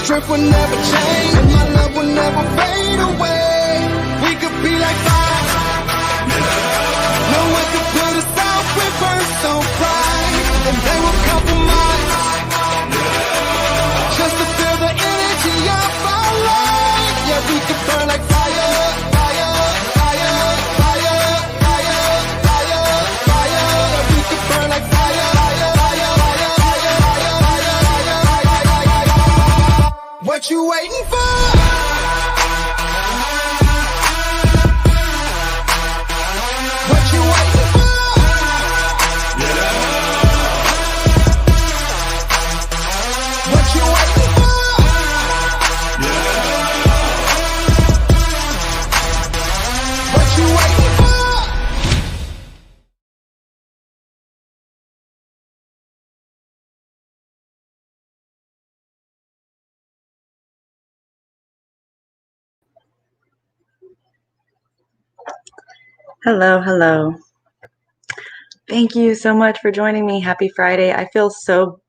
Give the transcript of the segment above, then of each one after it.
strength will never change, and my love will never fade away. We could be like fire. No one could put us out. We burn so bright, and they will compromise just to feel the energy of our life. Yeah, we could burn like fire, fire, fire, fire, fire, fire, fire. Yeah, we could burn like fire, fire, fire, fire, fire, fire, fire, fire, fire. What you waiting for? What you waiting for? What you waiting for? What you waiting for? Hello, hello. Thank you so much for joining me. Happy Friday. I feel so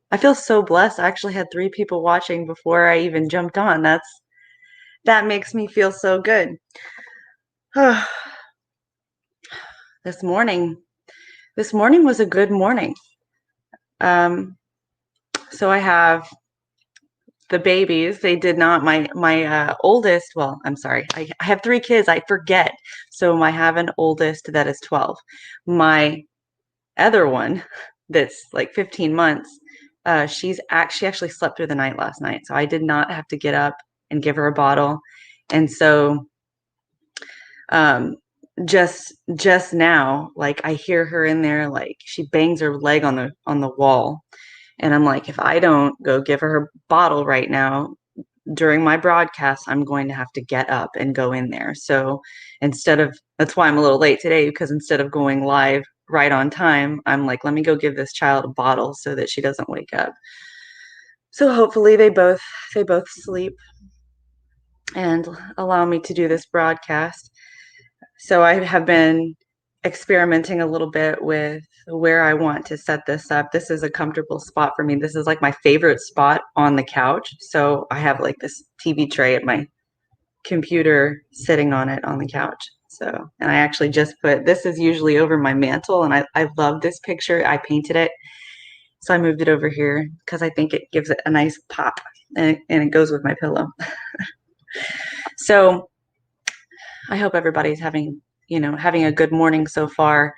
blessed. I actually had 3 people watching before I even jumped on. That makes me feel so good. This morning was a good morning. So I have the babies. They did not, my oldest, well, I'm sorry. I have 3 kids. I forget. So I have an oldest that is 12. My other one that's like 15 months, she actually slept through the night last night. So I did not have to get up and give her a bottle. And so just now, like I hear her in there, like she bangs her leg on the wall. And I'm like, if I don't go give her her bottle right now during my broadcast, I'm going to have to get up and go in there. So that's why I'm a little late today, because instead of going live right on time, I'm like, let me go give this child a bottle so that she doesn't wake up. So hopefully they both sleep and allow me to do this broadcast. So I have been experimenting a little bit with where I want to set this up. This is a comfortable spot for me. This is like my favorite spot on the couch. So I have like this TV tray at my computer sitting on it on the couch. So, and I actually just this is usually over my mantle, and I love this picture. I painted it. So I moved it over here because I think it gives it a nice pop, and it goes with my pillow. So I hope everybody's having a good morning so far.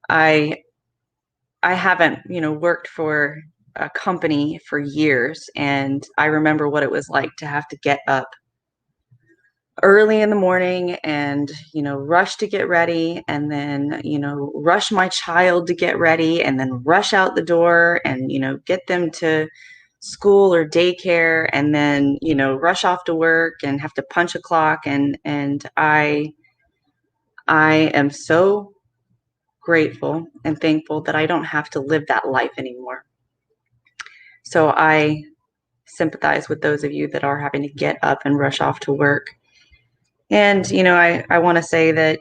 I haven't, worked for a company for years, and I remember what it was like to have to get up early in the morning and, rush to get ready, and then, rush my child to get ready, and then rush out the door and, get them to school or daycare, and then, rush off to work and have to punch a clock. And I am so grateful and thankful that I don't have to live that life anymore. So I sympathize with those of you that are having to get up and rush off to work. And, I want to say that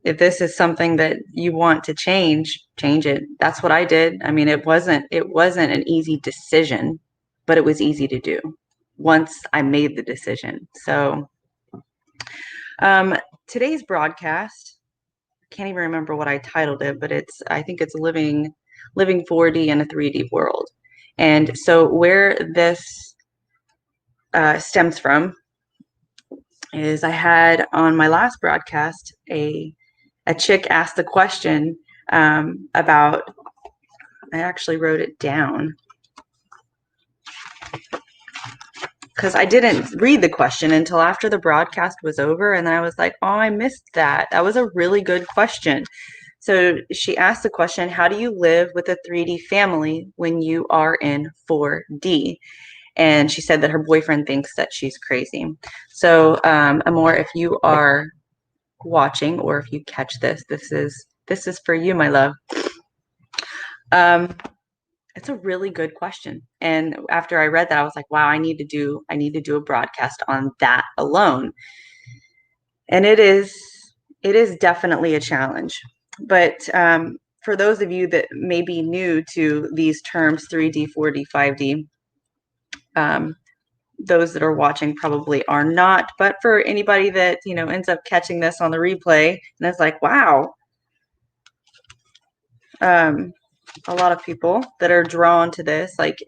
if this is something that you want to change it. That's what I did. I mean, it wasn't an easy decision, but it was easy to do once I made the decision. So today's broadcast, can't even remember what I titled it, but I think it's living 4D in a 3D world. And so where this stems from is I had on my last broadcast a chick asked the question about, I actually wrote it down because I didn't read the question until after the broadcast was over. And then I was like, oh, I missed that. That was a really good question. So she asked the question, how do you live with a 3D family when you are in 4D? And she said that her boyfriend thinks that she's crazy. So Amor, if you are watching, or if you catch this is for you, my love. It's a really good question. And after I read that, I was like, wow, I need to do a broadcast on that alone. And it is definitely a challenge. But for those of you that may be new to these terms, 3D, 4D, 5D, those that are watching probably are not, but for anybody that, ends up catching this on the replay and it's like, wow, a lot of people that are drawn to this, like,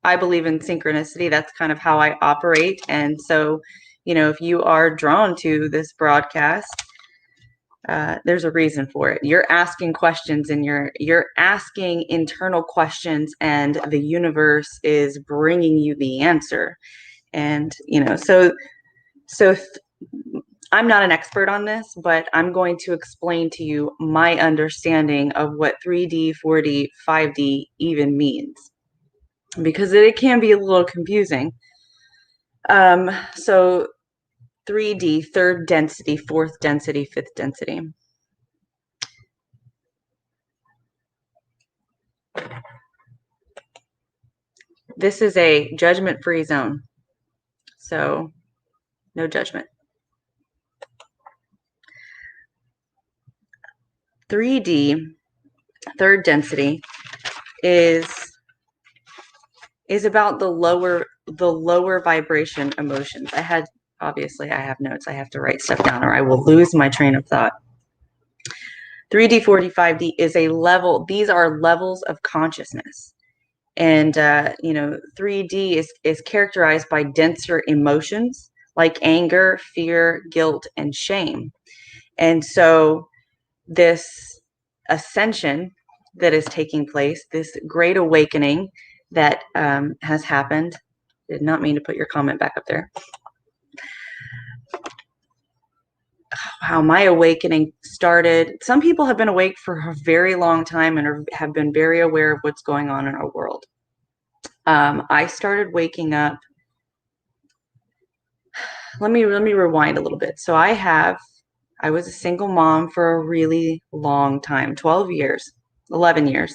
I believe in synchronicity. That's kind of how I operate. And so, if you are drawn to this broadcast, there's a reason for it. You're asking questions and you're asking internal questions, and the universe is bringing you the answer. And, so I'm not an expert on this, but I'm going to explain to you my understanding of what 3D, 4D, 5D even means, because it can be a little confusing. So 3D, third density, fourth density, fifth density. This is a judgment-free zone. So no judgment. 3D, third density, is about the lower vibration emotions. Obviously I have notes. I have to write stuff down or I will lose my train of thought. 3D, 4D, 5D is a level. These are levels of consciousness. And, 3D is characterized by denser emotions like anger, fear, guilt, and shame. And so this ascension that is taking place, this great awakening that has happened. Did not mean to put your comment back up there. How my awakening started. Some people have been awake for a very long time and have been very aware of what's going on in our world. I started waking up. Let me rewind a little bit. So I was a single mom for a really long time, 12 years, 11 years,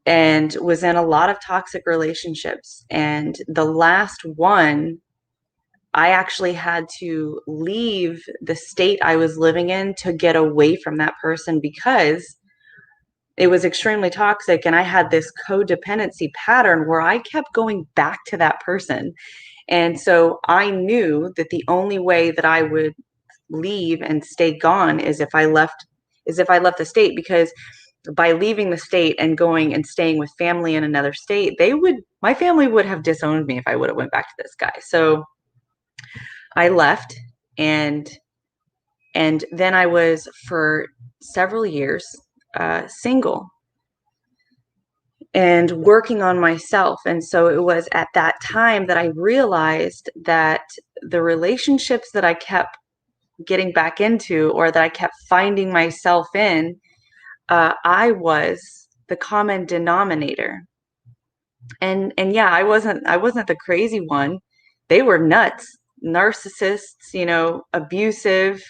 and was in a lot of toxic relationships. And the last one, I actually had to leave the state I was living in to get away from that person because it was extremely toxic. And I had this codependency pattern where I kept going back to that person. And so I knew that the only way that I would leave and stay gone is if I left the state, because by leaving the state and going and staying with family in another state, my family would have disowned me if I would have went back to this guy. So I left, and then I was for several years single and working on myself. And so it was at that time that I realized that the relationships that I kept getting back into, or that I kept finding myself in, I was the common denominator. And yeah, I wasn't the crazy one. They were nuts, narcissists, abusive,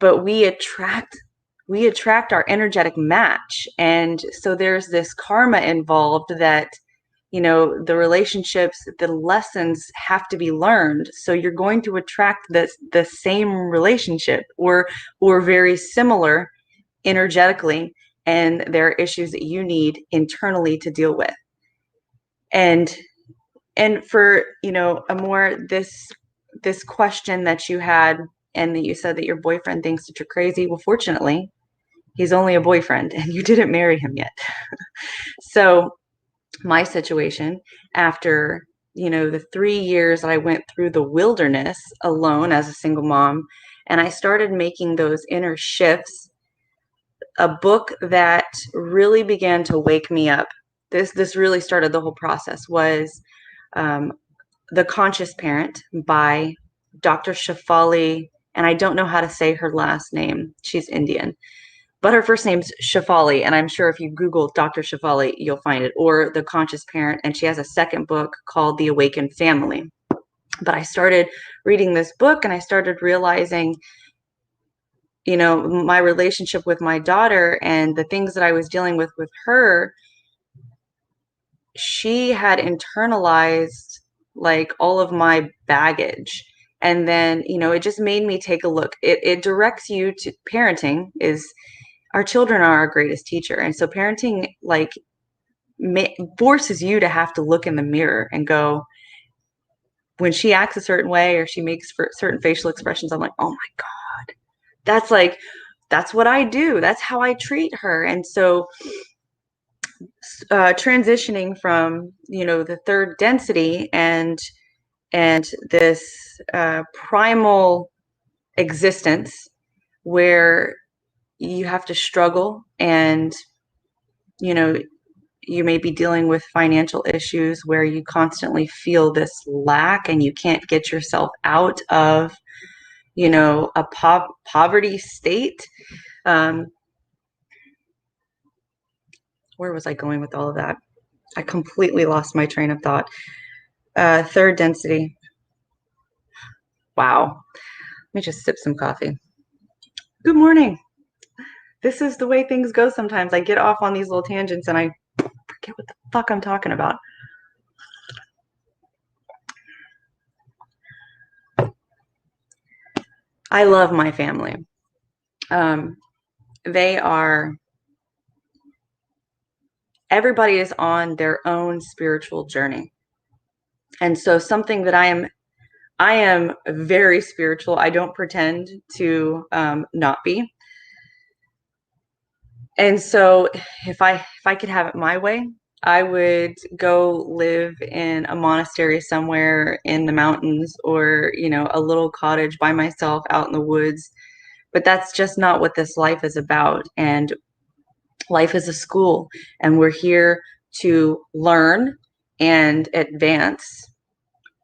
but we attract our energetic match. And so there's this karma involved that, the relationships, the lessons have to be learned. So you're going to attract the same relationship or very similar energetically, and there are issues that you need internally to deal with. And for, a more this question that you had, and that you said that your boyfriend thinks that you're crazy. Well, fortunately, he's only a boyfriend and you didn't marry him yet. So my situation, after, the 3 years that I went through the wilderness alone as a single mom, and I started making those inner shifts, a book that really began to wake me up. This really started the whole process, was The Conscious Parent by Dr. Shefali, and I don't know how to say her last name. She's Indian, but her first name's Shefali, and I'm sure if you Google Dr. Shefali, you'll find it, or The Conscious Parent. And she has a second book called The Awakened Family. But I started reading this book and I started realizing, my relationship with my daughter and the things that I was dealing with her. She had internalized like all of my baggage. And then, it just made me take a look. It directs you to parenting. Is our children are our greatest teacher. And so parenting, like, forces you to have to look in the mirror and go, when she acts a certain way or she makes certain facial expressions, I'm like, oh my God, that's what I do. That's how I treat her. And so transitioning from, the third density and this primal existence where you have to struggle and, you may be dealing with financial issues where you constantly feel this lack and you can't get yourself out of, a poverty state. Where was I going with all of that? I completely lost my train of thought. Third density. Wow. Let me just sip some coffee. Good morning. This is the way things go sometimes. I get off on these little tangents and I forget what the fuck I'm talking about. I love my family. Everybody is on their own spiritual journey. And so something that I am very spiritual. I don't pretend to not be. And so if I could have it my way, I would go live in a monastery somewhere in the mountains or, a little cottage by myself out in the woods. But that's just not what this life is about. And life is a school, and we're here to learn and advance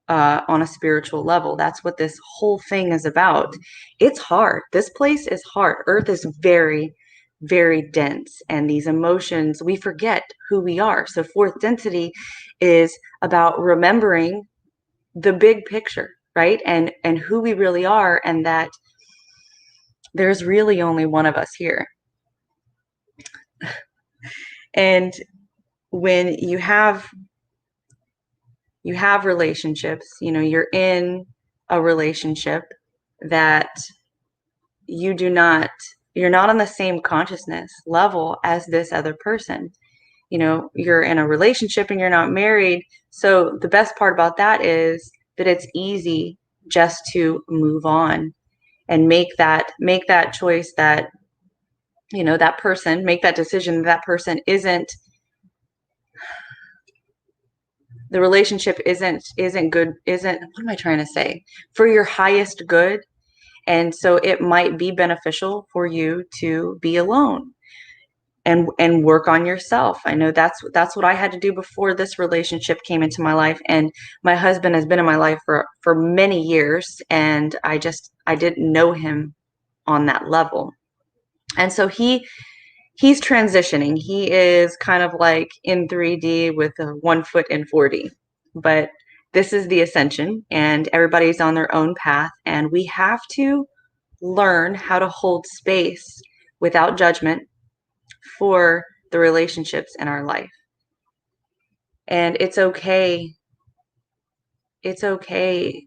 on a spiritual level. That's what this whole thing is about. It's hard. This place is hard. Earth is very, very dense, and these emotions, we forget who we are. So fourth density is about remembering the big picture, right? And who we really are, and that there's really only one of us here. And when you have relationships, you're in a relationship that you're not on the same consciousness level as this other person. You're in a relationship and you're not married. So the best part about that is that it's easy just to move on and make that choice that, that person, make that decision that person isn't, the relationship isn't good, what am I trying to say? For your highest good. And so it might be beneficial for you to be alone and work on yourself. I know that's what I had to do before this relationship came into my life. And my husband has been in my life for many years, and I didn't know him on that level. And so he's transitioning. He is kind of like in 3D with 1 foot in 4D. But this is the ascension, and everybody's on their own path, and we have to learn how to hold space without judgment for the relationships in our life. And it's okay. It's okay,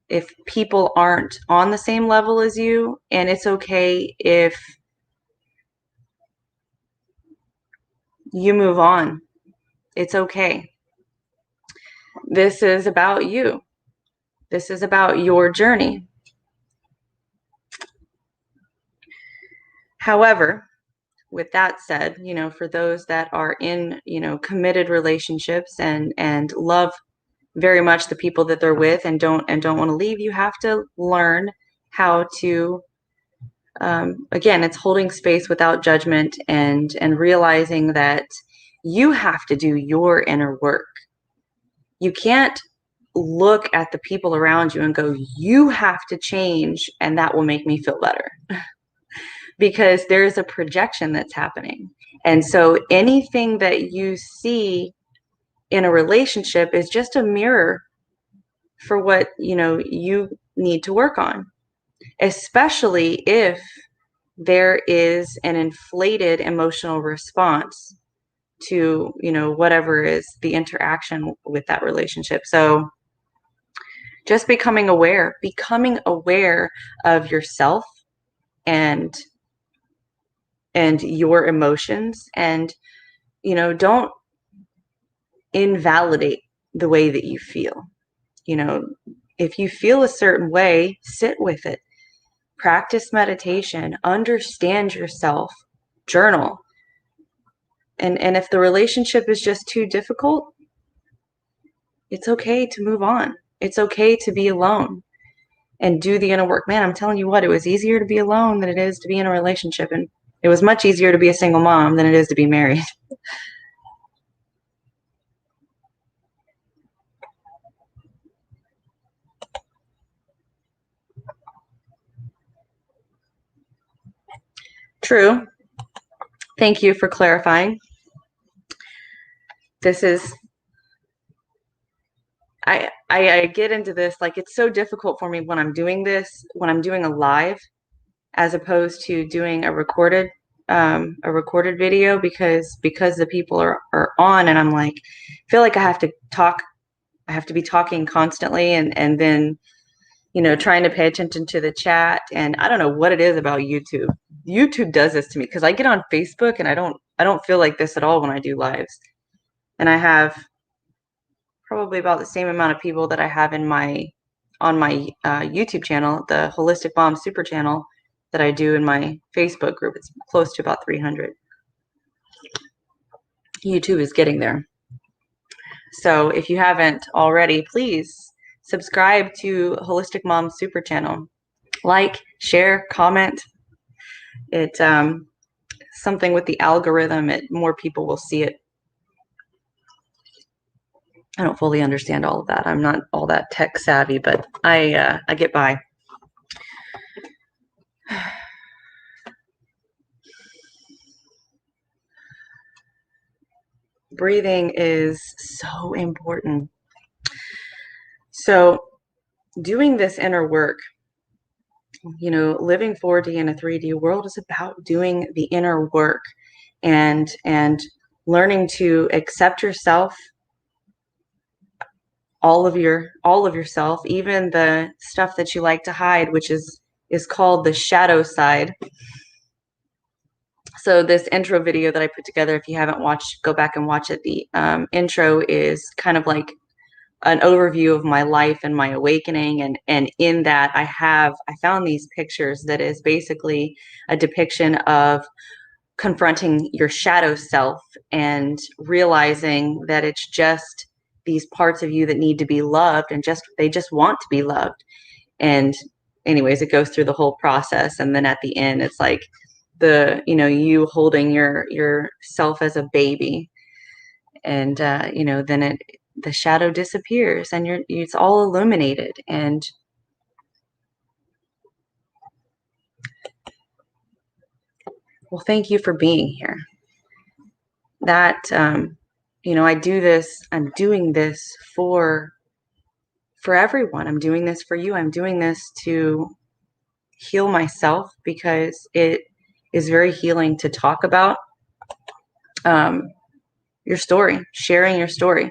if people aren't on the same level as you, and it's okay if you move on. It's okay. This is about you. This is about your journey. However, with that said, for those that are in, committed relationships and love very much the people that they're with and don't want to leave, you have to learn how to, again, it's holding space without judgment and realizing that you have to do your inner work. You can't look at the people around you and go, you have to change and that will make me feel better. Because there's a projection that's happening. And so anything that you see in a relationship is just a mirror for what, you need to work on, especially if there is an inflated emotional response to, whatever is the interaction with that relationship. So just becoming aware of yourself and your emotions, and don't invalidate the way that you feel. If you feel a certain way, sit with it. Practice meditation, understand yourself, journal. And if the relationship is just too difficult, it's okay to move on. It's okay to be alone and do the inner work. Man, I'm telling you what, it was easier to be alone than it is to be in a relationship. And it was much easier to be a single mom than it is to be married. True. Thank you for clarifying. This is, I get into this, like, it's so difficult for me when I'm doing this, when I'm doing a live, as opposed to doing a recorded video, because the people are on, and I'm like, feel like I have to talk. I have to be talking constantly, and then trying to pay attention to the chat. And I don't know what it is about YouTube. YouTube does this to me, because I get on Facebook and I don't feel like this at all when I do lives. And I have probably about the same amount of people that I have on my YouTube channel, the Holistic Mom Super Channel, that I do in my Facebook group. It's close to about 300. YouTube is getting there. So if you haven't already, please subscribe to Holistic Mom Super Channel. Like, share, comment. It's something with the algorithm. More people will see it. I don't fully understand all of that. I'm not all that tech savvy, but I get by. Breathing is so important. So doing this inner work, living 4D in a 3D world is about doing the inner work and learning to accept yourself, all of yourself, even the stuff that you like to hide, which is called the shadow side. So this intro video that I put together, if you haven't watched, go back and watch it. The intro is kind of like an overview of my life and my awakening. And in that I found these pictures that is basically a depiction of confronting your shadow self and realizing that it's just these parts of you that need to be loved, and they just want to be loved. And anyways, it goes through the whole process. And then at the end, it's like you holding your self as a baby. And, then the shadow disappears and it's all illuminated. And well, thank you for being here. That, I'm doing this for everyone. I'm doing this for you. I'm doing this to heal myself, because it is very healing to talk about your story, sharing your story.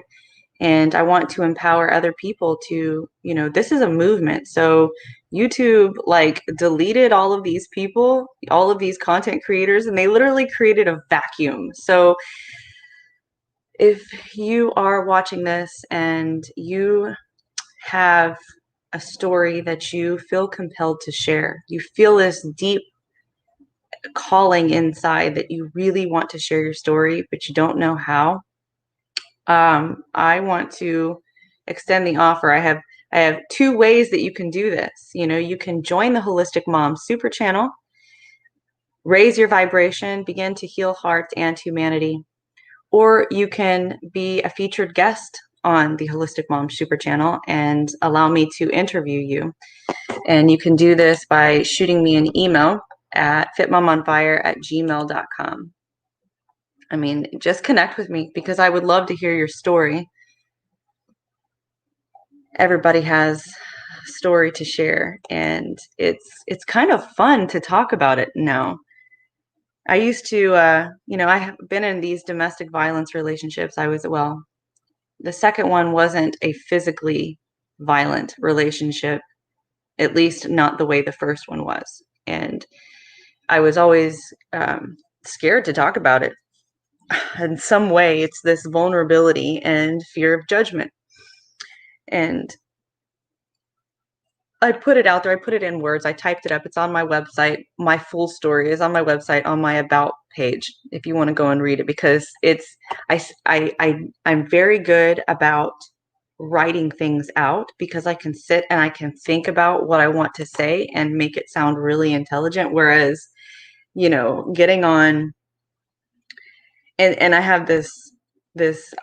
And I want to empower other people to, this is a movement. So YouTube deleted all of these people, all of these content creators, and they literally created a vacuum. So if you are watching this and you have a story that you feel compelled to share, you feel this deep calling inside that you really want to share your story, but you don't know how, I want to extend the offer. I have two ways that you can do this. You can join the Holistic Mom Super Channel, raise your vibration, begin to heal hearts and humanity, or you can be a featured guest on the Holistic Mom Super Channel and allow me to interview you. And you can do this by shooting me an email at fitmomonfire@gmail.com. I mean, just connect with me, because I would love to hear your story. Everybody has a story to share, and it's kind of fun to talk about it now. I used to, I have been in these domestic violence relationships. The second one wasn't a physically violent relationship, at least not the way the first one was. And I was always scared to talk about it. in some way, it's this vulnerability and fear of judgment. And I put it out there. I put it in words. I typed it up. It's on my website. My full story is on my website on my about page if you want to go and read it, because I'm very good about writing things out, because I can sit and I can think about what I want to say and make it sound really intelligent. Whereas, getting on, and I have this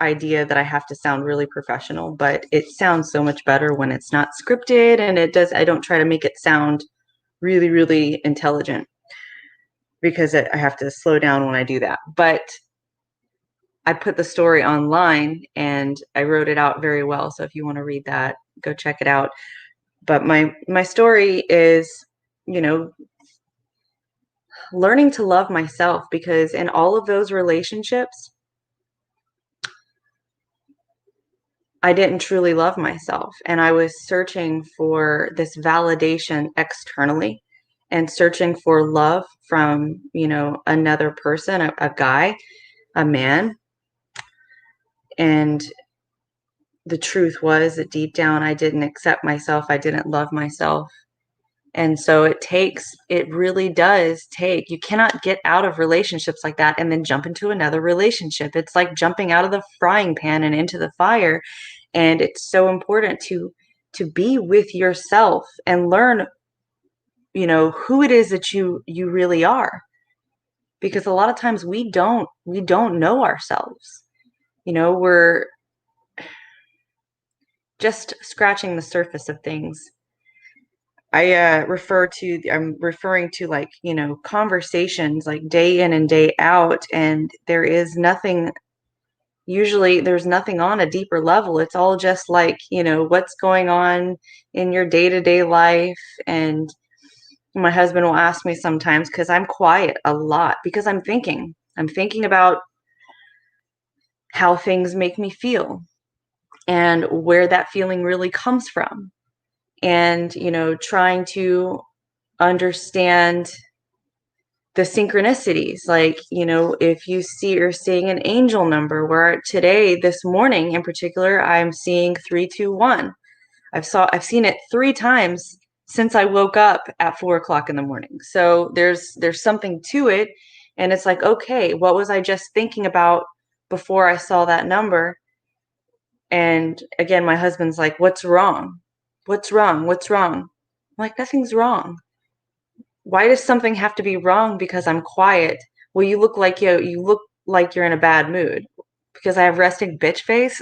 idea that I have to sound really professional, but it sounds so much better when it's not scripted, and I don't try to make it sound really, really intelligent, because I have to slow down when I do that. But I put the story online and I wrote it out very well. So if you want to read that, go check it out. But my story is, learning to love myself, because in all of those relationships, I didn't truly love myself. And I was searching for this validation externally and searching for love from, another person, a guy, a man. And the truth was that deep down, I didn't accept myself. I didn't love myself. And so it really does take, you cannot get out of relationships like that and then jump into another relationship. It's like jumping out of the frying pan and into the fire. And it's so important to be with yourself and learn, who it is that you really are. Because a lot of times we don't know ourselves. We're just scratching the surface of things. I'm referring to, like, conversations like day in and day out, and there's nothing on a deeper level. It's all just like, what's going on in your day-to-day life. And my husband will ask me sometimes, because I'm quiet a lot, because I'm thinking about how things make me feel and where that feeling really comes from. And, trying to understand the synchronicities. Like, if you're seeing an angel number, where today, this morning in particular, I'm seeing 321. I've seen it 3 times since I woke up at 4 o'clock in the morning. So there's something to it. And it's like, okay, what was I just thinking about before I saw that number? And again, my husband's like, what's wrong? What's wrong? What's wrong? I'm like, nothing's wrong. Why does something have to be wrong because I'm quiet? Well, you look like you're in a bad mood because I have resting bitch face.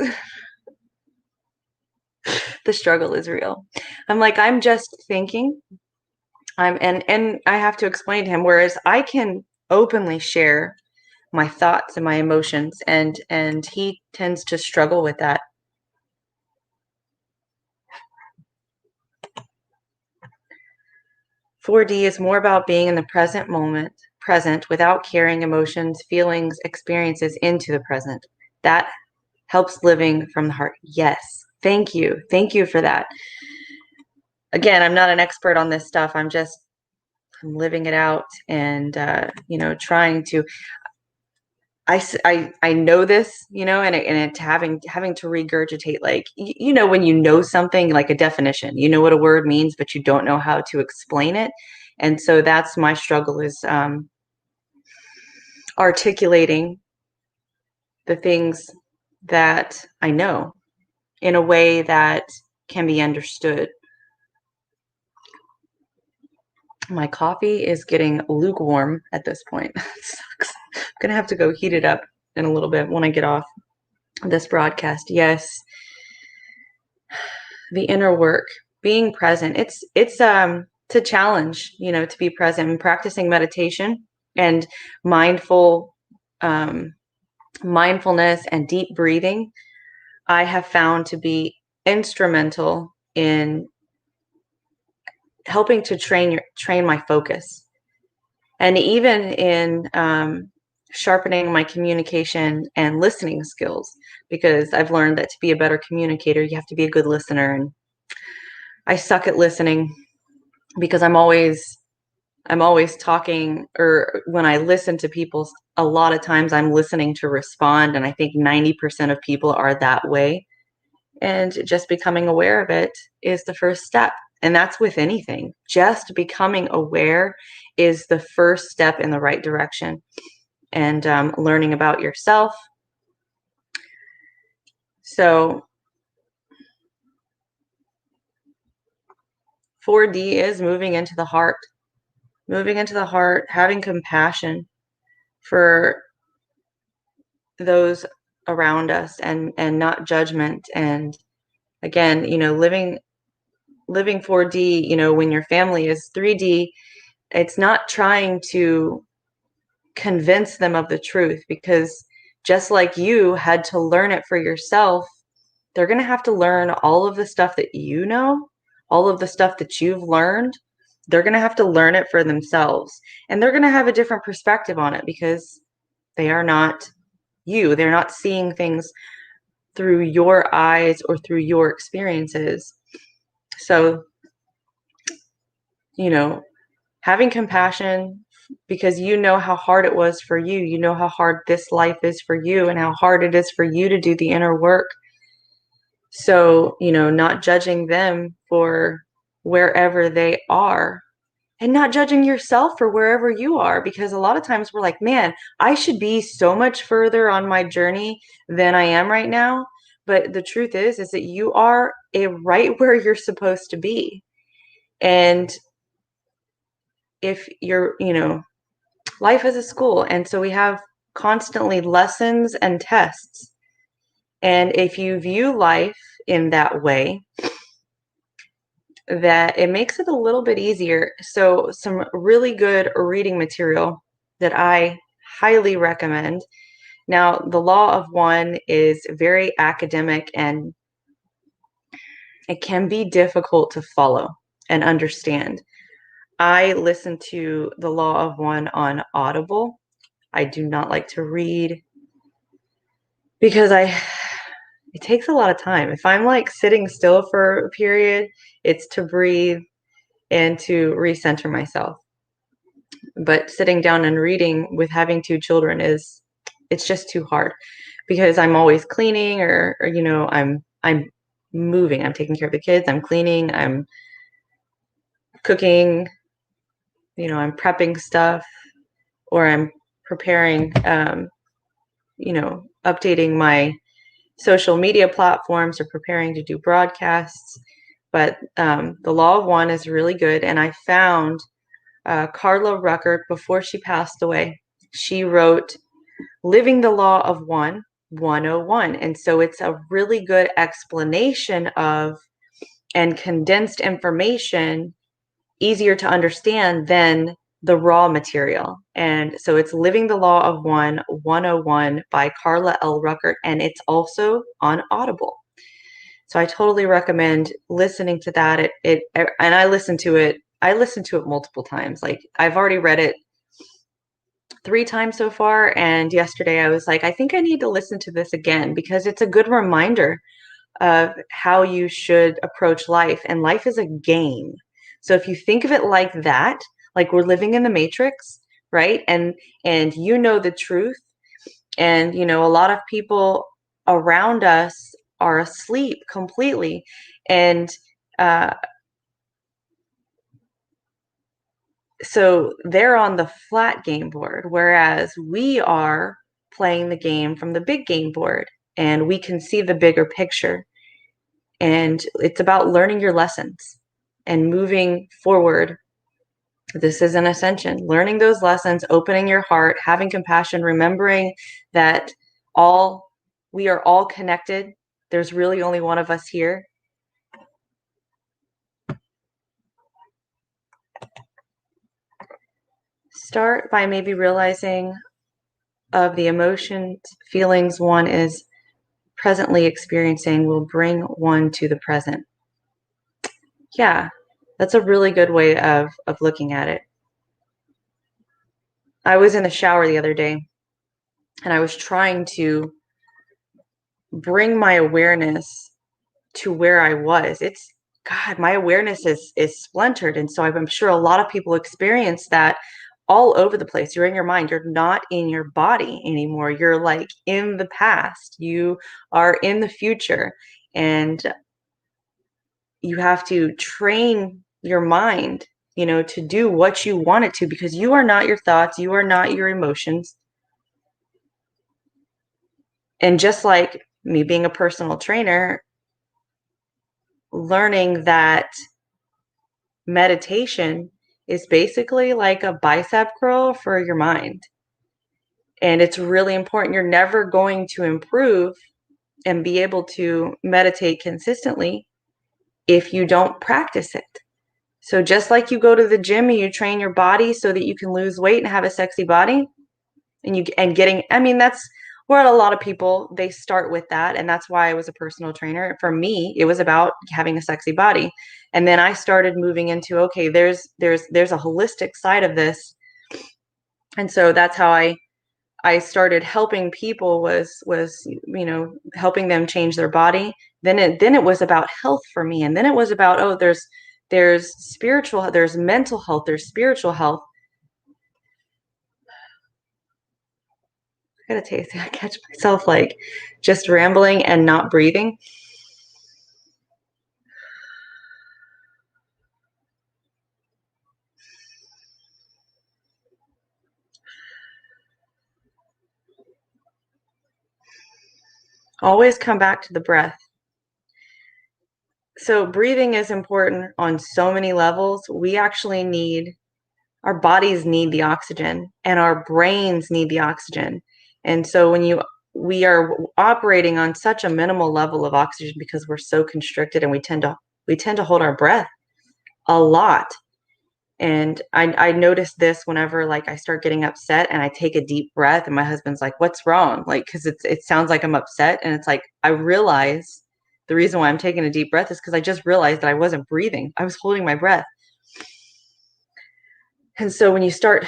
The struggle is real. I'm like, I'm just thinking. And I have to explain to him, whereas I can openly share my thoughts and my emotions, and he tends to struggle with that. 4D is more about being in the present moment, present, without carrying emotions, feelings, experiences into the present. That helps living from the heart. Yes. Thank you. Thank you for that. Again, I'm not an expert on this stuff. I'm living it out, and, trying to, I know this, and it's having to regurgitate, like, when you know something, like a definition, what a word means, but you don't know how to explain it. And so that's my struggle, is articulating the things that I know in a way that can be understood. My coffee is getting lukewarm at this point. It sucks. I'm going to have to go heat it up in a little bit when I get off this broadcast. Yes. The inner work, being present. It's a challenge, to be present, and practicing meditation and mindfulness and deep breathing. I have found to be instrumental in helping to train my focus, and even in sharpening my communication and listening skills, because I've learned that to be a better communicator, you have to be a good listener. And I suck at listening because I'm always I'm always talking, or when I listen to people, a lot of times I'm listening to respond. And I think 90% of people are that way. And just becoming aware of it is the first step. And that's with anything. Just becoming aware is the first step in the right direction. And learning about yourself. So 4D is moving into the heart, having compassion for those around us, and not judgment. And again, living 4D, when your family is 3D, it's not trying to convince them of the truth, because just like you had to learn it for yourself, they're going to have to learn all of the stuff that you know, all of the stuff that you've learned. They're going to have to learn it for themselves, and they're going to have a different perspective on it, because they are not you. They're not seeing things through your eyes or through your experiences. So, having compassion, because you know how hard it was for you. You know how hard this life is for you, and how hard it is for you to do the inner work. So, not judging them for wherever they are, and not judging yourself for wherever you are, because a lot of times we're like, man, I should be so much further on my journey than I am right now. But the truth is that you are right where you're supposed to be. And if you're, life is a school. And so we have constantly lessons and tests. And if you view life in that way, that it makes it a little bit easier. So some really good reading material that I highly recommend. Now, the Law of One is very academic, and it can be difficult to follow and understand. I listen to the Law of One on Audible. I do not like to read, because it takes a lot of time. If I'm like sitting still for a period, it's to breathe and to recenter myself. But sitting down and reading with having two children it's just too hard, because I'm always cleaning, or I'm moving, I'm taking care of the kids, I'm cleaning, I'm cooking, I'm prepping stuff, or I'm preparing, updating my social media platforms, or preparing to do broadcasts. But the Law of One is really good. And I found Carla Ruckert, before she passed away, she wrote Living the Law of One 101. And so it's a really good explanation of, and condensed information, easier to understand than the raw material. And so it's Living the Law of One 101 by Carla L. Ruckert, and it's also on Audible. So I totally recommend listening to that. And I listened to it multiple times. Like, I've already read it 3 times so far. And yesterday I was like, I think I need to listen to this again, because it's a good reminder of how you should approach life. And life is a game. So if you think of it like that, like we're living in the Matrix, right? And the truth. And, a lot of people around us are asleep completely. And so they're on the flat game board, whereas we are playing the game from the big game board, and we can see the bigger picture. And it's about learning your lessons and moving forward. This is an ascension, learning those lessons, opening your heart, having compassion, remembering that we are all connected. There's really only one of us here. Start by maybe realizing of the emotions, feelings one is presently experiencing will bring one to the present. Yeah, that's a really good way of looking at it. I was in the shower the other day, and I was trying to bring my awareness to where I was. God, my awareness is splintered. And so I'm sure a lot of people experience that all over the place. You're in your mind. You're not in your body anymore. You're like in the past. You are in the future. And you have to train your mind, to do what you want it to, because you are not your thoughts. You are not your emotions. And just like me being a personal trainer, learning that meditation is basically like a bicep curl for your mind. And it's really important. You're never going to improve and be able to meditate consistently if you don't practice it. So just like you go to the gym and you train your body so that you can lose weight and have a sexy body, that's where a lot of people, they start with that. And that's why I was a personal trainer. For me, it was about having a sexy body. And then I started moving into, okay, there's a holistic side of this. And so that's how I started helping people, was helping them change their body. Then it was about health for me. And then it was about, oh, there's spiritual, there's mental health, there's spiritual health. I catch myself like just rambling and not breathing. Always come back to the breath. So breathing is important on so many levels. Our bodies need the oxygen, and our brains need the oxygen. And so we are operating on such a minimal level of oxygen because we're so constricted, and we tend to hold our breath a lot. And I notice this whenever like I start getting upset and I take a deep breath, and my husband's like, "What's wrong?" Like, because it sounds like I'm upset, and it's like I realize the reason why I'm taking a deep breath is because I just realized that I wasn't breathing. I was holding my breath. And so when you start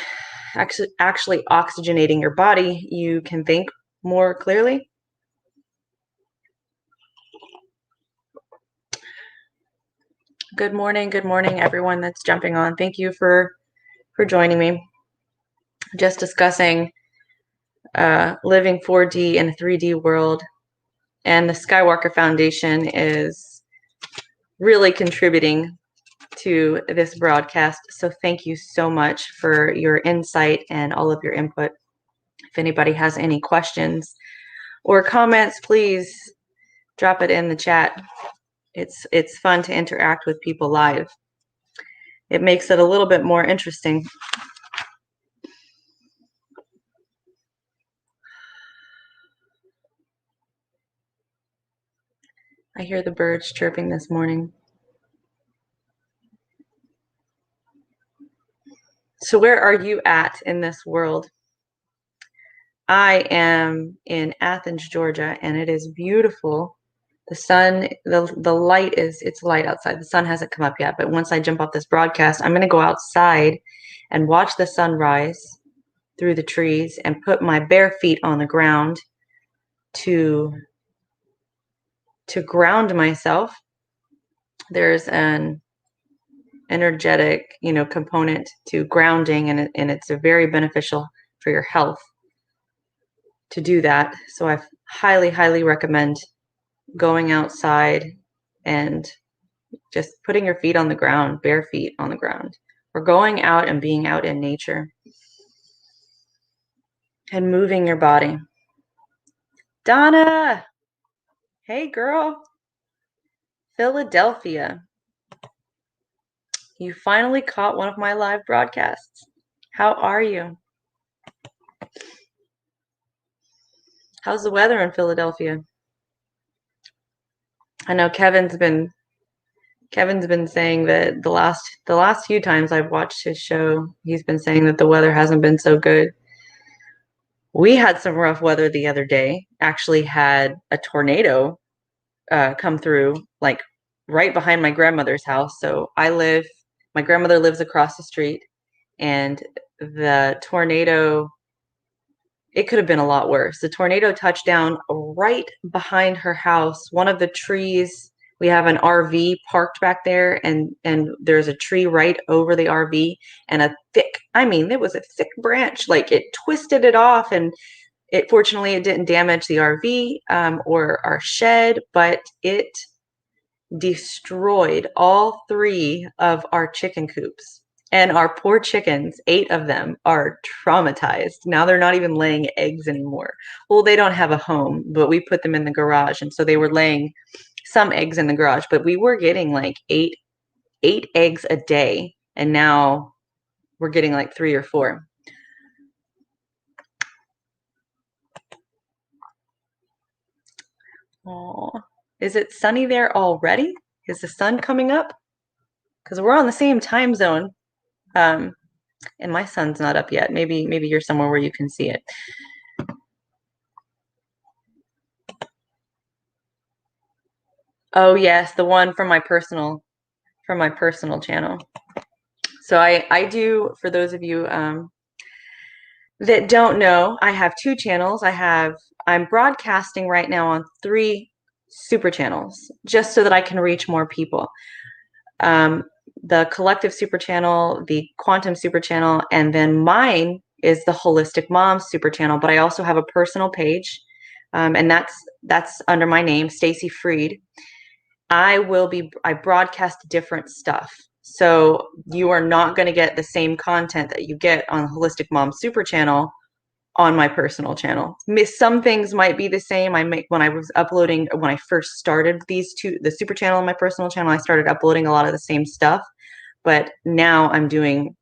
actually oxygenating your body, you can think more clearly. Good morning, everyone that's jumping on. Thank you for joining me. Just discussing living 4D in a 3D world, and the Skywalker Foundation is really contributing to this broadcast. So thank you so much for your insight and all of your input. If anybody has any questions or comments, please drop it in the chat. It's fun to interact with people live. It makes it a little bit more interesting. I hear the birds chirping this morning. So where are you at in this world? I am in Athens, Georgia, and it is beautiful. The sun, the light it's light outside. The sun hasn't come up yet, but once I jump off this broadcast, I'm going to go outside and watch the sun rise through the trees and put my bare feet on the ground to ground myself. There's an energetic, component to grounding, and it's a very beneficial for your health to do that. So I highly recommend going outside and just putting your feet on the ground, bare feet on the ground, or going out and being out in nature and moving your body. Donna, hey girl, Philadelphia. You finally caught one of my live broadcasts. How are you? How's the weather in Philadelphia? I know Kevin's been saying that the last few times I've watched his show, he's been saying that the weather hasn't been so good. We had some rough weather the other day. Actually had a tornado come through, like right behind my grandmother's house. So my grandmother lives across the street, and the tornado, it could have been a lot worse. The tornado touched down right behind her house. One of the trees We have an RV parked back there, and there's a tree right over the RV, and a thick, I mean, it was a thick branch, like it twisted it off, and fortunately it didn't damage the RV or our shed, but it destroyed all 3 of our chicken coops. And our poor chickens, 8 of them, are traumatized. Now they're not even laying eggs anymore. Well, they don't have a home, but we put them in the garage. And so they were laying some eggs in the garage, but we were getting like eight eggs a day. And now we're getting like 3 or 4. Oh, is it sunny there already? Is the sun coming up? Because we're on the same time zone. And my sun's not up yet. Maybe you're somewhere where you can see it. Oh yes, the one from my personal channel. So I do, for those of you that don't know, I have 2 channels. I'm broadcasting right now on 3 super channels just so that I can reach more people. The collective super channel, the quantum super channel, and then mine is the holistic mom super channel. But I also have a personal page, and that's under my name, Stacy Freed. I broadcast different stuff. So you are not going to get the same content that you get on the Holistic Mom Super Channel on my personal channel. Some things might be the same. When I first started the Super Channel and my personal channel, I started uploading a lot of the same stuff, but now I'm doing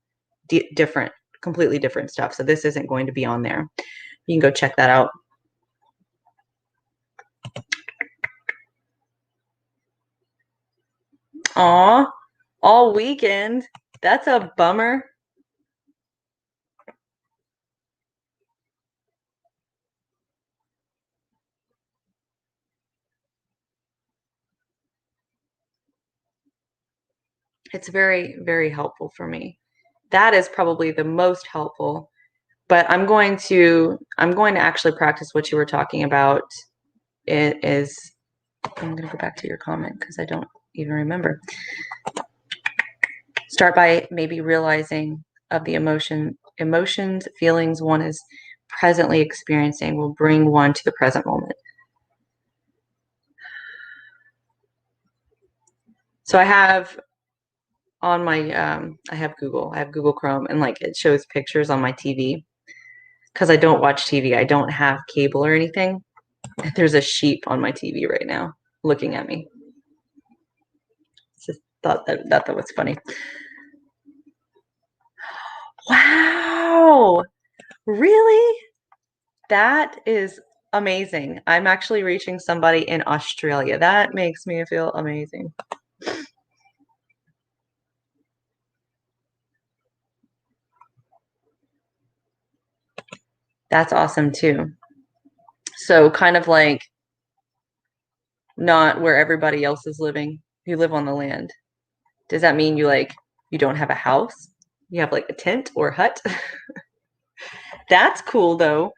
completely different stuff. So this isn't going to be on there. You can go check that out. Aw, all weekend. That's a bummer. It's very, very helpful for me. That is probably the most helpful. But I'm going to actually practice what you were talking about. It is, I'm going to go back to your comment because I don't even remember. Start by maybe realizing of the emotions, feelings one is presently experiencing will bring one to the present moment. So I have on my I have Google Chrome, and like it shows pictures on my TV because I don't watch TV. I don't have cable or anything. There's a sheep on my TV right now looking at me. Just thought that was funny. Wow, really? That is amazing. I'm actually reaching somebody in Australia. That makes me feel amazing. That's awesome too. So kind of like not where everybody else is living. You live on the land. Does that mean you don't have a house? You have like a tent or hut? That's cool though.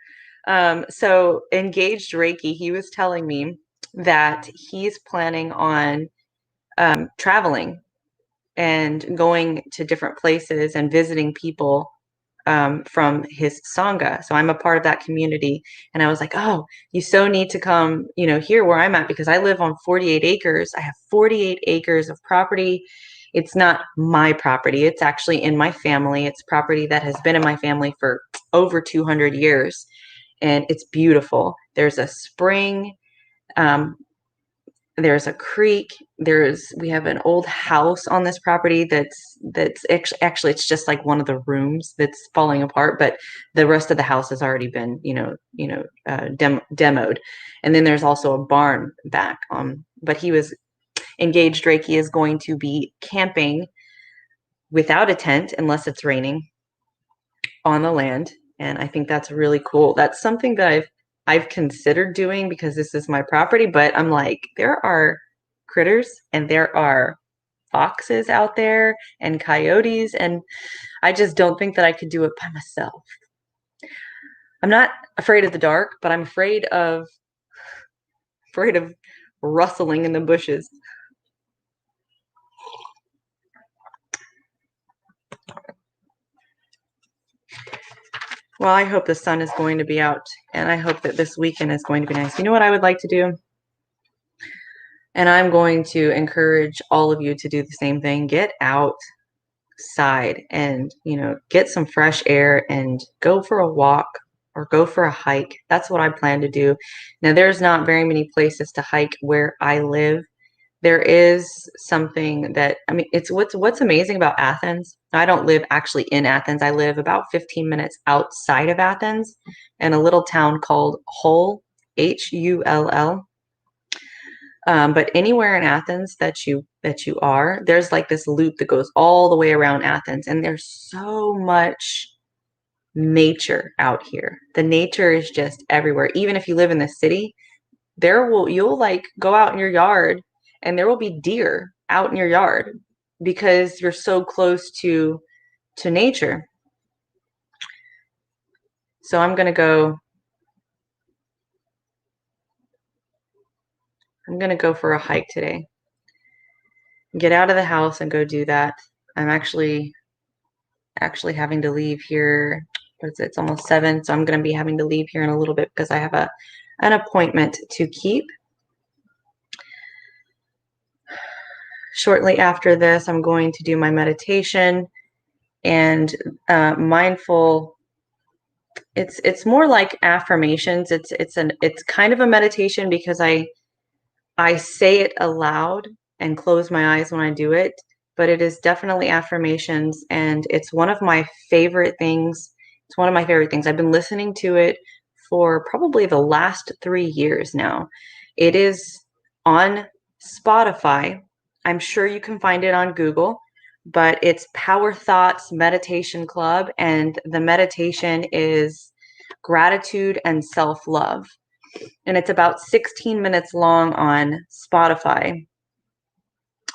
So Engaged Reiki, he was telling me that he's planning on traveling and going to different places and visiting people from his Sangha. So I'm a part of that community. And I was like, oh, you so need to come, here where I'm at, because I live on 48 acres. I have 48 acres of property. It's not my property. It's actually in my family. It's property that has been in my family for over 200 years. And it's beautiful. There's a spring. There's a creek. We have an old house on this property that's actually it's just like one of the rooms that's falling apart, but the rest of the house has already been demoed. And then there's also a barn back. But he was Engaged Reiki is going to be camping without a tent unless it's raining on the land, and I think that's really cool. That's something that I've considered doing because this is my property, but I'm like, there are critters and there are foxes out there and coyotes, and I just don't think that I could do it by myself. I'm not afraid of the dark, but I'm afraid of rustling in the bushes. Well, I hope the sun is going to be out, and I hope that this weekend is going to be nice. You know what I would like to do? And I'm going to encourage all of you to do the same thing. Get outside and, get some fresh air and go for a walk or go for a hike. That's what I plan to do. Now, there's not very many places to hike where I live. There is something that, I mean, it's what's amazing about Athens. I don't live actually in Athens. I live about 15 minutes outside of Athens in a little town called Hull, Hull. But anywhere in Athens that you are, there's like this loop that goes all the way around Athens, and there's so much nature out here. The nature is just everywhere. Even if you live in the city, you'll like go out in your yard and there will be deer out in your yard because you're so close to nature. So I'm gonna go for a hike today. Get out of the house and go do that. I'm actually having to leave here. It's almost 7, so I'm going to be having to leave here in a little bit because I have an appointment to keep. Shortly after this, I'm going to do my meditation and mindful. It's more like affirmations. It's kind of a meditation because I say it aloud and close my eyes when I do it, but it is definitely affirmations, and it's one of my favorite things. It's one of my favorite things. I've been listening to it for probably the last 3 years now. It is on Spotify. I'm sure you can find it on Google, but it's Power Thoughts Meditation Club, and the meditation is gratitude and self-love. And it's about 16 minutes long on Spotify.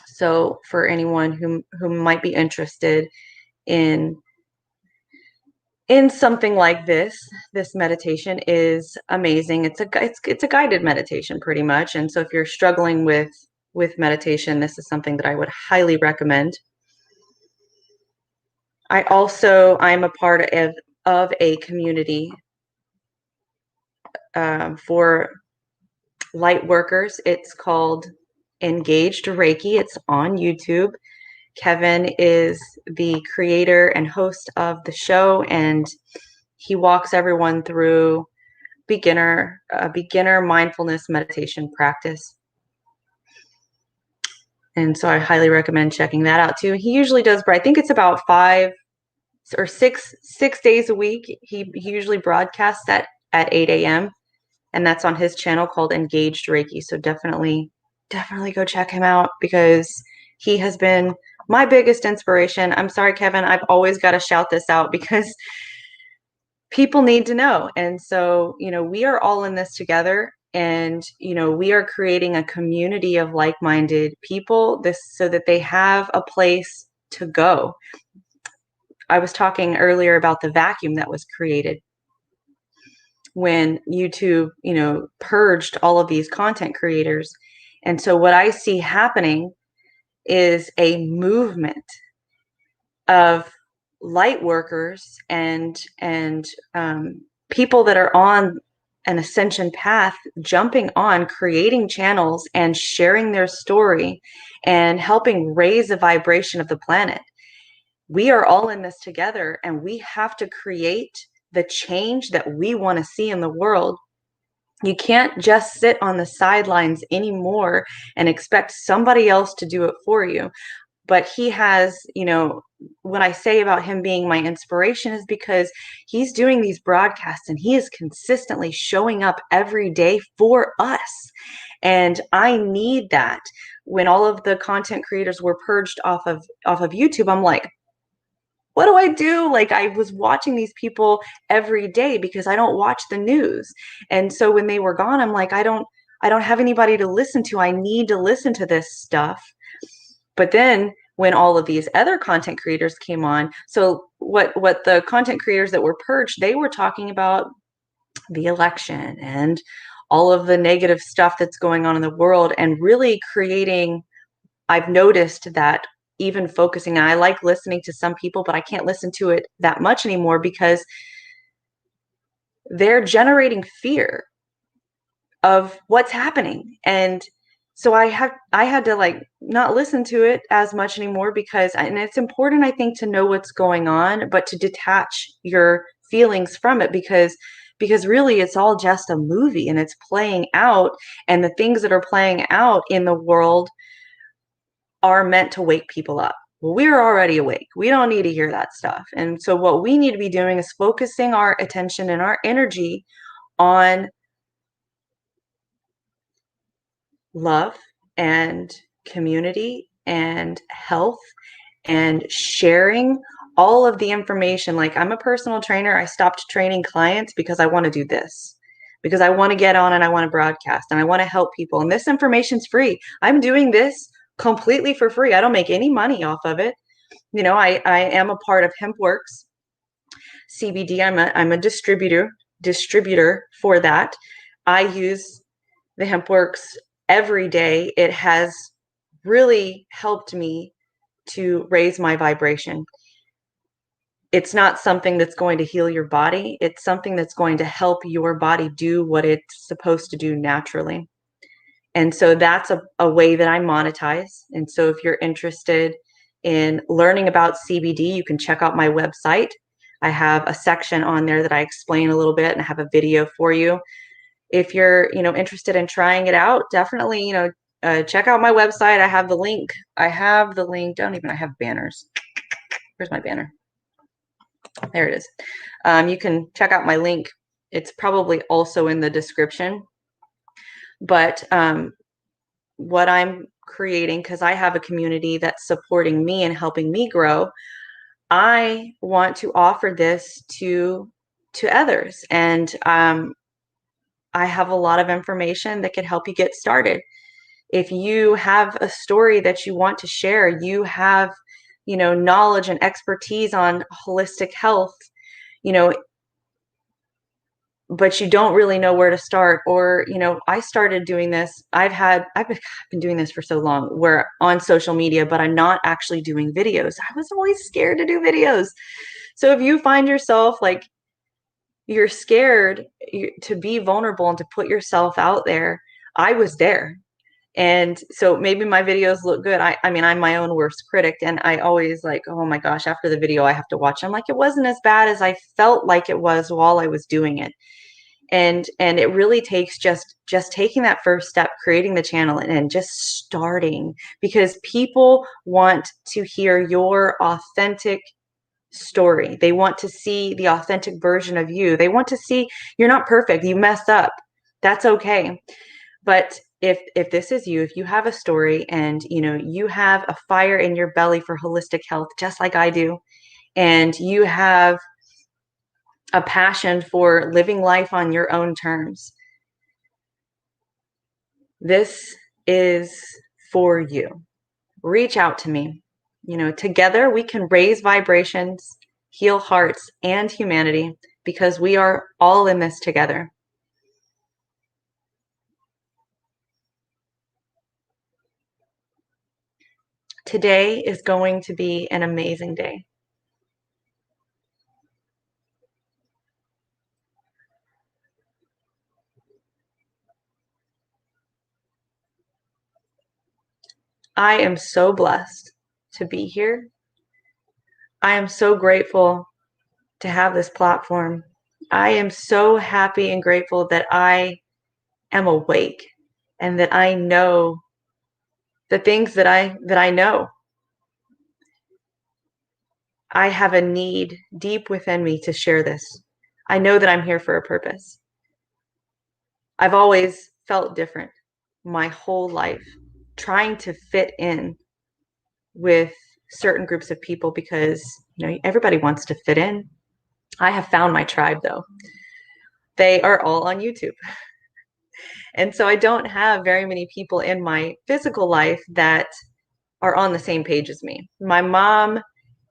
So for anyone who might be interested in something like this meditation is amazing. It's a guided meditation pretty much. And so if you're struggling with meditation, this is something that I would highly recommend. I'm a part of a community for light workers. It's called Engaged Reiki. It's on YouTube. Kevin is the creator and host of the show, and he walks everyone through beginner mindfulness meditation practice. And so I highly recommend checking that out too. He usually does, but I think it's about 5 or 6 days a week. He usually broadcasts at 8 a.m. and that's on his channel called Engaged Reiki. So definitely go check him out because he has been my biggest inspiration. I'm sorry, Kevin, I've always got to shout this out because people need to know. And so, we are all in this together, and, we are creating a community of like-minded people so that they have a place to go. I was talking earlier about the vacuum that was created when YouTube, purged all of these content creators. And so what I see happening is a movement of light workers and people that are on an ascension path, jumping on, creating channels and sharing their story and helping raise the vibration of the planet. We are all in this together, and we have to create the change that we want to see in the world. You can't just sit on the sidelines anymore and expect somebody else to do it for you. But he has, what I say about him being my inspiration is because he's doing these broadcasts and he is consistently showing up every day for us. And I need that. When all of the content creators were purged off of YouTube, I'm like, what do I do? Like, I was watching these people every day because I don't watch the news. And so when they were gone, I'm like, I don't have anybody to listen to. I need to listen to this stuff. But then when all of these other content creators came on, so what the content creators that were purged, they were talking about the election and all of the negative stuff that's going on in the world, and really creating, I've noticed that even focusing, I like listening to some people, but I can't listen to it that much anymore because they're generating fear of what's happening. And so I had to like not listen to it as much anymore, because, and it's important, I think, to know what's going on, but to detach your feelings from it, because really it's all just a movie and it's playing out, and the things that are playing out in the world are meant to wake people up. Well, we're already awake. We don't need to hear that stuff. And so what we need to be doing is focusing our attention and our energy on love and community and health and sharing all of the information. Like, I'm a personal trainer. I stopped training clients because I want to do this, because I want to get on and I want to broadcast and I want to help people. And this information's free. I'm doing this completely for free. I don't make any money off of it. You know, I am a part of HempWorks CBD. I'm a distributor for that. I use the HempWorks every day. It has really helped me to raise my vibration. It's not something that's going to heal your body. It's something that's going to help your body do what it's supposed to do naturally. And so that's a way that I monetize. And so if you're interested in learning about CBD, you can check out my website. I have a section on there that I explain a little bit, and I have a video for you. If you're, interested in trying it out, definitely, check out my website. I have the link. I have banners. Where's my banner? There it is. You can check out my link. It's probably also in the description. But what I'm creating, because I have a community that's supporting me and helping me grow, I want to offer this to others. And I have a lot of information that can help you get started. If you have a story that you want to share, you have, knowledge and expertise on holistic health, but you don't really know where to start, or, I started doing this. I've been doing this for so long, where on social media, but I'm not actually doing videos. I was always scared to do videos. So if you find yourself like you're scared to be vulnerable and to put yourself out there, I was there. And so maybe my videos look good. I mean, I'm my own worst critic, and I always like, oh my gosh, after the video I have to watch. I'm like, it wasn't as bad as I felt like it was while I was doing it. And it really takes just taking that first step, creating the channel, and just starting, because people want to hear your authentic story. They want to see the authentic version of you. They want to see you're not perfect. You mess up. That's okay. But if this is you, if you have a story, and you have a fire in your belly for holistic health, just like I do, and you have a passion for living life on your own terms, this is for you. Reach out to me. Together we can raise vibrations, heal hearts and humanity, because we are all in this together. Today is going to be an amazing day. I am so blessed to be here. I am so grateful to have this platform. I am so happy and grateful that I am awake, and that I know the things that I know. I have a need deep within me to share this. I know that I'm here for a purpose. I've always felt different my whole life, trying to fit in with certain groups of people, because everybody wants to fit in. I have found my tribe, though. They are all on YouTube. And so I don't have very many people in my physical life that are on the same page as me. My mom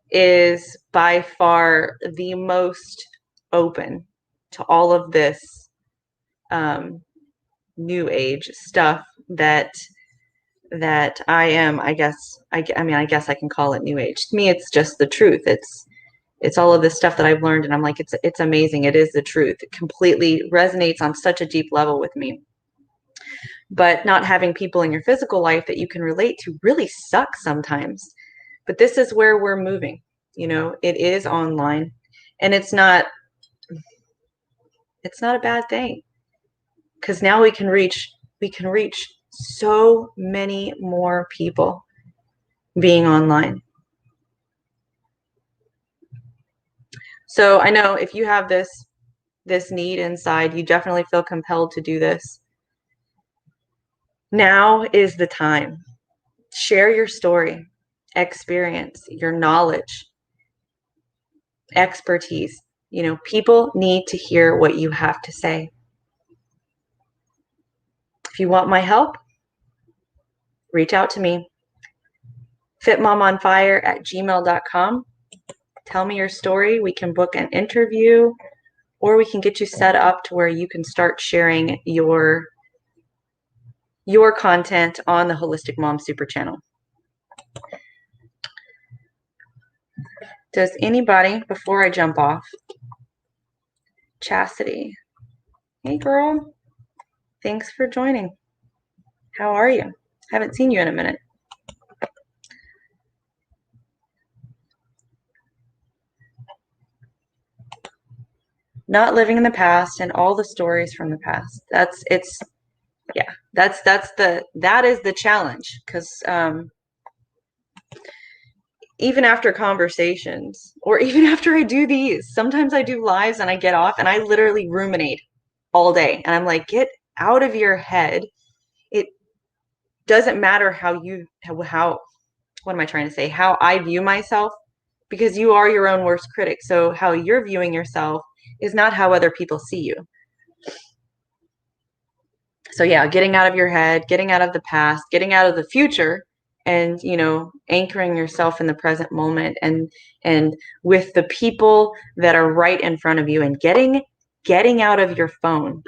is by far the most open to all of this new age stuff that I am. I guess I can call it new age. To me, it's just the truth. It's all of this stuff that I've learned, and I'm like, it's amazing. It is the truth. It completely resonates on such a deep level with me. But not having people in your physical life that you can relate to really sucks sometimes. But this is where we're moving. It is online, and it's not a bad thing, because now we can reach so many more people being online. So I know if you have this need inside, you definitely feel compelled to do this. Now is the time. Share your story, experience, your knowledge, expertise. People need to hear what you have to say. If you want my help, reach out to me. fitmomonfire@gmail.com. Tell me your story. We can book an interview, or we can get you set up to where you can start sharing your content on the Holistic Mom Super Channel. Does anybody, before I jump off, Chastity, hey girl, thanks for joining. How are you? Haven't seen you in a minute. Not living in the past and all the stories from the past. That is the challenge, because even after conversations, or even after I do these, sometimes I do lives and I get off and I literally ruminate all day, and I'm like, get out of your head. It doesn't matter how what am I trying to say? How I view myself, because you are your own worst critic. So how you're viewing yourself is not how other people see you. So yeah, getting out of your head, getting out of the past, getting out of the future, and anchoring yourself in the present moment, and with the people that are right in front of you, and getting out of your phone,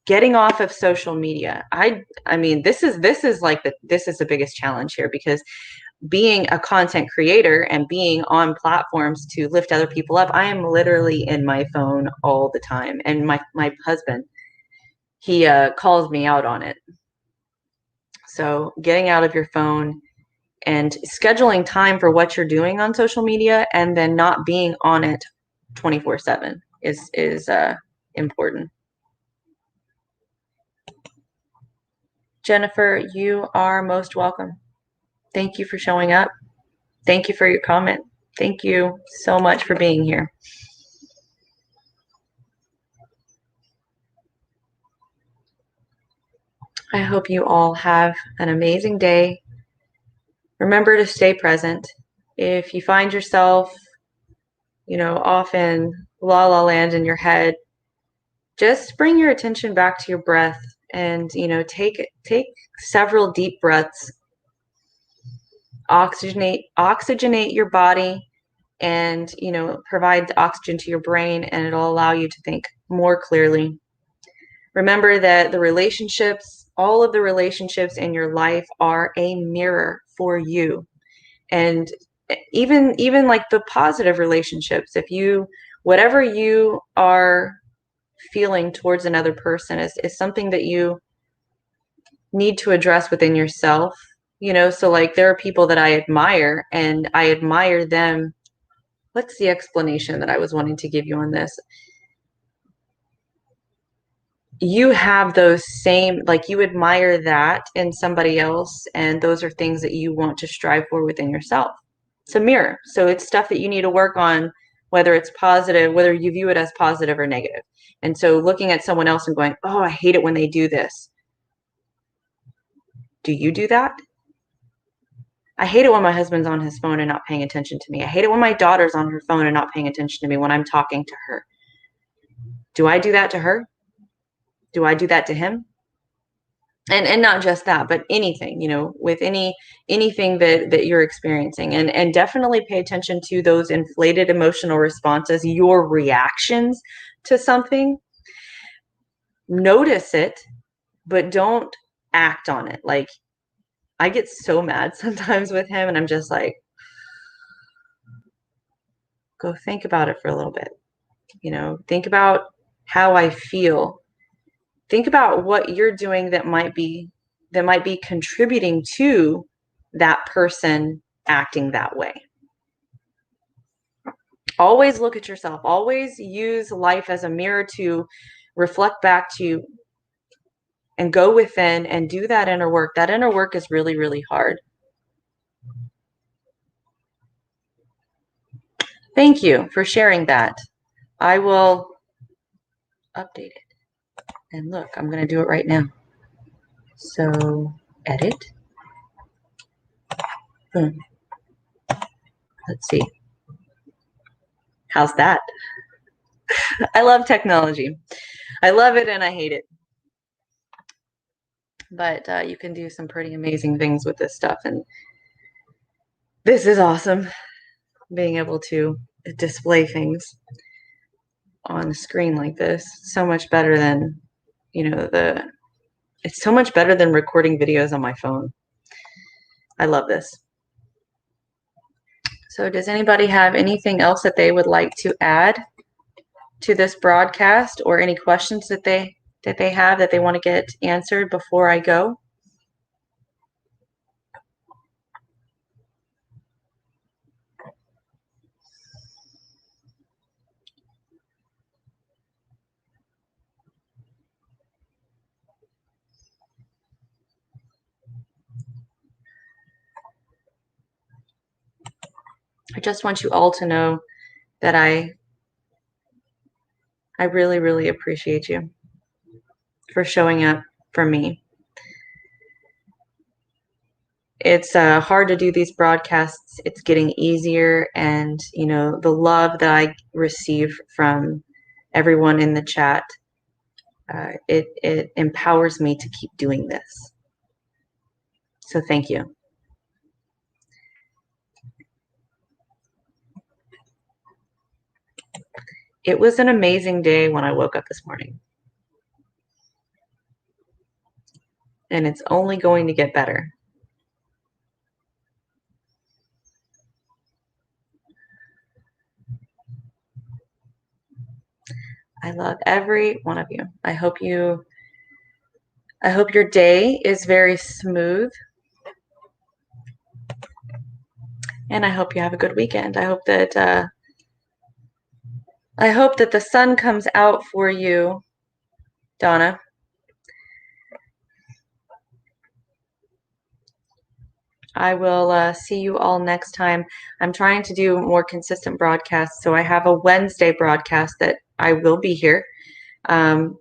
getting off of social media. I mean, this is the biggest challenge here, because being a content creator and being on platforms to lift other people up, I am literally in my phone all the time. And my husband, he calls me out on it. So getting out of your phone and scheduling time for what you're doing on social media, and then not being on it 24/7 is important. Jennifer, you are most welcome. Thank you for showing up. Thank you for your comment. Thank you so much for being here. I hope you all have an amazing day. Remember to stay present. If you find yourself, off in la la land in your head, just bring your attention back to your breath, and take several deep breaths. Oxygenate your body, and provide the oxygen to your brain, and it'll allow you to think more clearly. Remember that all of the relationships in your life are a mirror for you. And even like the positive relationships, whatever you are feeling towards another person is something that you need to address within yourself. So like, there are people that I admire, and I admire them. What's the explanation that I was wanting to give you on this? You have those same, like, you admire that in somebody else, and those are things that you want to strive for within yourself. It's a mirror. So it's stuff that you need to work on, whether it's positive, whether you view it as positive or negative. And so looking at someone else and going, oh, I hate it when they do this. Do you do that? I hate it when my husband's on his phone and not paying attention to me. I hate it when my daughter's on her phone and not paying attention to me when I'm talking to her. Do I do that to her? Do I do that to him? And not just that, but anything, with anything that you're experiencing, and definitely pay attention to those inflated emotional responses, your reactions to something. Notice it, but don't act on it. Like, I get so mad sometimes with him, and I'm just like, go think about it for a little bit. Think about how I feel. Think about what you're doing that might be contributing to that person acting that way. Always look at yourself. Always use life as a mirror to reflect back to you and go within and do that inner work. That inner work is really, really hard. Thank you for sharing that. I will update it. And look, I'm going to do it right now. So, edit. Boom. Let's see. How's that? I love technology. I love it and I hate it. But you can do some pretty amazing things with this stuff. And this is awesome, being able to display things on a screen like this. So much better than, it's so much better than recording videos on my phone. I love this. So does anybody have anything else that they would like to add to this broadcast, or any questions that they have that they want to get answered before I go? I just want you all to know that I really, really appreciate you for showing up for me. It's hard to do these broadcasts. It's getting easier, and the love that I receive from everyone in the chat, it empowers me to keep doing this. So thank you. It was an amazing day when I woke up this morning. And it's only going to get better. I love every one of you. I hope your day is very smooth. And I hope you have a good weekend. I hope that the sun comes out for you, Donna. I will see you all next time. I'm trying to do more consistent broadcasts, so I have a Wednesday broadcast that I will be here. I'm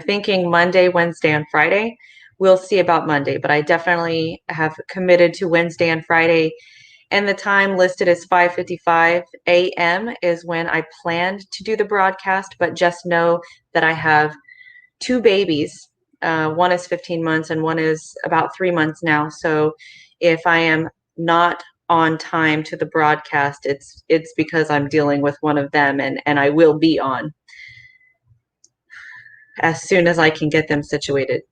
thinking Monday, Wednesday, and Friday. We'll see about Monday, but I definitely have committed to Wednesday and Friday. And the time listed as 5:55 a.m. is when I planned to do the broadcast, but just know that I have two babies. One is 15 months and one is about 3 months now. So if I am not on time to the broadcast, it's because I'm dealing with one of them, and I will be on as soon as I can get them situated.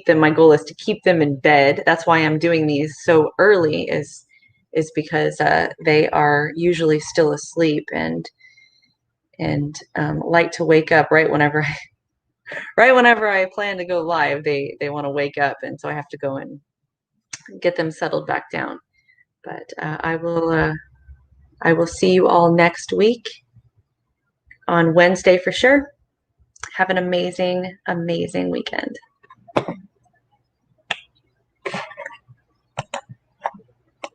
My goal is to keep them in bed. That's why I'm doing these so early, is because they are usually still asleep and like to wake up right whenever I plan to go live. They want to wake up, and so I have to go and get them settled back down. But I will see you all next week on Wednesday for sure. Have an amazing, amazing weekend.